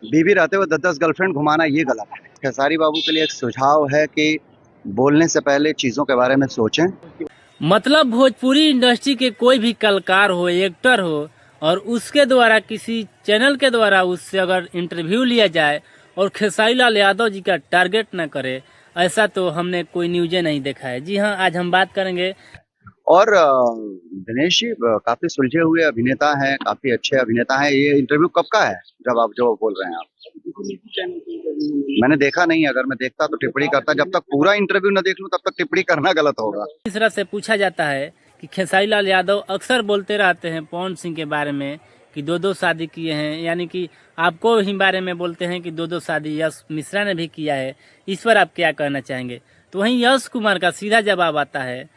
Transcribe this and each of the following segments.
बीवी रहते हुए 10-10 गर्लफ्रेंड घुमाना ये गलत है। खेसारी बाबू के लिए एक सुझाव है कि बोलने से पहले चीज़ों के बारे में सोचें। मतलब भोजपुरी इंडस्ट्री के कोई भी कलाकार हो, एक्टर हो, और उसके द्वारा किसी चैनल के द्वारा उससे अगर इंटरव्यू लिया जाए और खेसारी लाल यादव जी का टारगेट न करे, ऐसा तो हमने कोई न्यूज़े नहीं देखा है। जी हाँ, आज हम बात करेंगे। और दिनेश जी काफी सुलझे हुए अभिनेता हैं, काफी अच्छे अभिनेता हैं। ये इंटरव्यू कब का है जब आप जो बोल रहे हैं आप? मैंने देखा नहीं, अगर मैं देखता तो टिप्पणी करता। जब तक पूरा इंटरव्यू न देख लूं तब तक टिप्पणी करना गलत होगा। इस तरह से पूछा जाता है कि खेसारी लाल यादव अक्सर बोलते रहते हैं पवन सिंह के बारे में कि दो दो शादी किए हैं, यानी कि आपको ही बारे में बोलते हैं कि दो दो शादी यश मिश्रा ने भी किया है। इस पर आप क्या कहना चाहेंगे? तो वहीं यश कुमार का सीधा जवाब आता है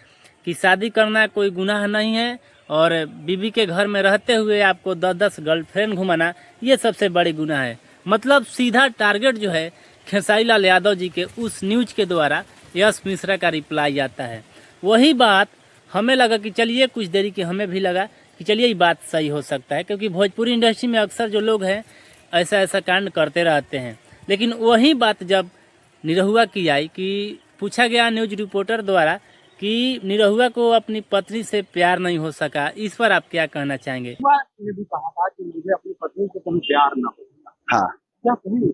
कि शादी करना कोई गुनाह नहीं है और बीवी के घर में रहते हुए आपको 10-10 गर्लफ्रेंड घुमाना ये सबसे बड़ी गुनाह है। मतलब सीधा टारगेट जो है खेसारी लाल यादव जी के उस न्यूज के द्वारा यश मिश्रा का रिप्लाई आता है। वही बात हमें लगा कि चलिए, कुछ देरी की हमें भी लगा कि चलिए ये बात सही हो सकता है, क्योंकि भोजपुरी इंडस्ट्री में अक्सर जो लोग हैं ऐसा ऐसा कांड करते रहते हैं। लेकिन वही बात जब निरहुआ की आई कि पूछा गया न्यूज रिपोर्टर द्वारा कि निरहुआ को अपनी पत्नी से प्यार नहीं हो सका, इस पर आप क्या कहना चाहेंगे? ने भी कहा था कि मुझे अपनी पत्नी से कभी प्यार ना हो। हाँ, क्या सही?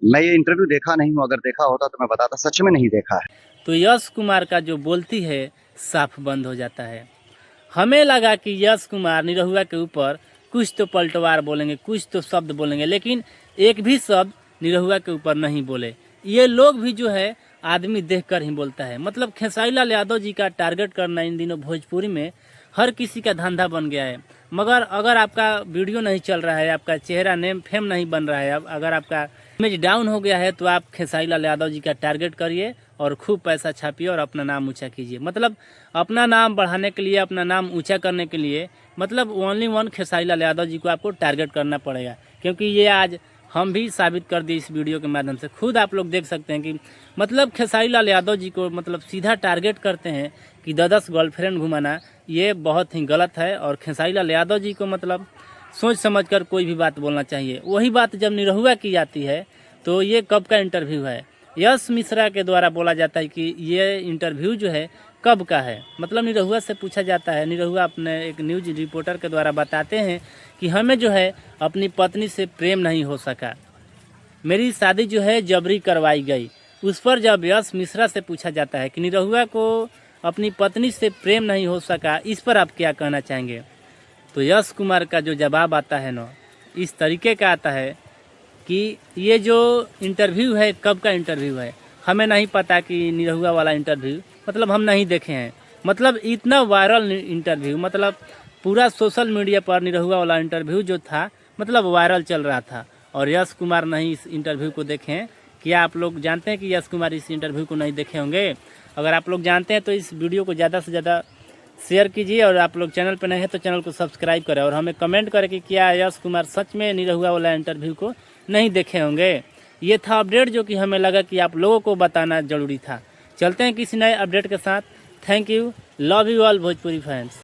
मैं ये इंटरव्यू देखा नहीं हूँ, अगर देखा होता तो मैं बताता। सच में नहीं देखा है। तो यश कुमार का जो बोलती है साफ बंद हो जाता है। हमें लगा कि यश कुमार निरहुआ के ऊपर कुछ तो पलटवार बोलेंगे, कुछ तो शब्द बोलेंगे, लेकिन एक भी शब्द निरहुआ के ऊपर नहीं बोले। ये लोग भी जो है आदमी देखकर ही बोलता है। मतलब खेसारी लाल यादव जी का टारगेट करना इन दिनों भोजपुरी में हर किसी का धंधा बन गया है। मगर अगर आपका वीडियो नहीं चल रहा है, आपका चेहरा नेम फेम नहीं बन रहा है, अगर आपका इमेज डाउन हो गया है, तो आप खेसारी लाल यादव जी का टारगेट करिए और खूब पैसा छापिए और अपना नाम ऊंचा कीजिए। मतलब अपना नाम बढ़ाने के लिए, अपना नाम ऊंचा करने के लिए, मतलब ओनली वन खेसारी लाल यादव जी को आपको टारगेट करना पड़ेगा। क्योंकि ये आज हम भी साबित कर दिए इस वीडियो के माध्यम से। खुद आप लोग देख सकते हैं कि मतलब खेसारी लाल यादव जी को मतलब सीधा टारगेट करते हैं कि 10-10 गर्लफ्रेंड घुमाना ये बहुत ही गलत है। और खेसारी लाल यादव जी को मतलब सोच समझकर कोई भी बात बोलना चाहिए। वही बात जब निरहुआ की जाती है तो ये कब का इंटरव्यू है? यश मिश्रा के द्वारा बोला जाता है कि ये इंटरव्यू जो है कब का है। मतलब निरहुआ से पूछा जाता है, निरहुआ अपने एक न्यूज रिपोर्टर के द्वारा बताते हैं कि हमें जो है अपनी पत्नी से प्रेम नहीं हो सका, मेरी शादी जो है जबरी करवाई गई। उस पर जब यश मिश्रा से पूछा जाता है कि निरहुआ को अपनी पत्नी से प्रेम नहीं हो सका, इस पर आप क्या कहना चाहेंगे? तो यश कुमार का जो जवाब आता है ना, इस तरीके का आता है कि ये जो इंटरव्यू है कब का इंटरव्यू है हमें नहीं पता। कि निरहुआ वाला इंटरव्यू मतलब हम नहीं देखे हैं। मतलब इतना वायरल इंटरव्यू, मतलब पूरा सोशल मीडिया पर निरहुआ वाला इंटरव्यू जो था मतलब वायरल चल रहा था, और यश कुमार नहीं इस इंटरव्यू को देखे हैं। क्या आप लोग जानते हैं कि यश कुमार इस इंटरव्यू को नहीं देखे होंगे? अगर आप लोग जानते हैं तो इस वीडियो को ज़्यादा से ज़्यादा शेयर कीजिए, और आप लोग चैनल पर नए हैं तो चैनल को सब्सक्राइब करें, और हमें कमेंट करें कि क्या यश कुमार सच में निरहुआ वाला इंटरव्यू को नहीं देखे होंगे। ये था अपडेट जो कि हमें लगा कि आप लोगों को बताना ज़रूरी था। चलते हैं किसी नए अपडेट के साथ। Thank you, love you all Bhojpuri fans.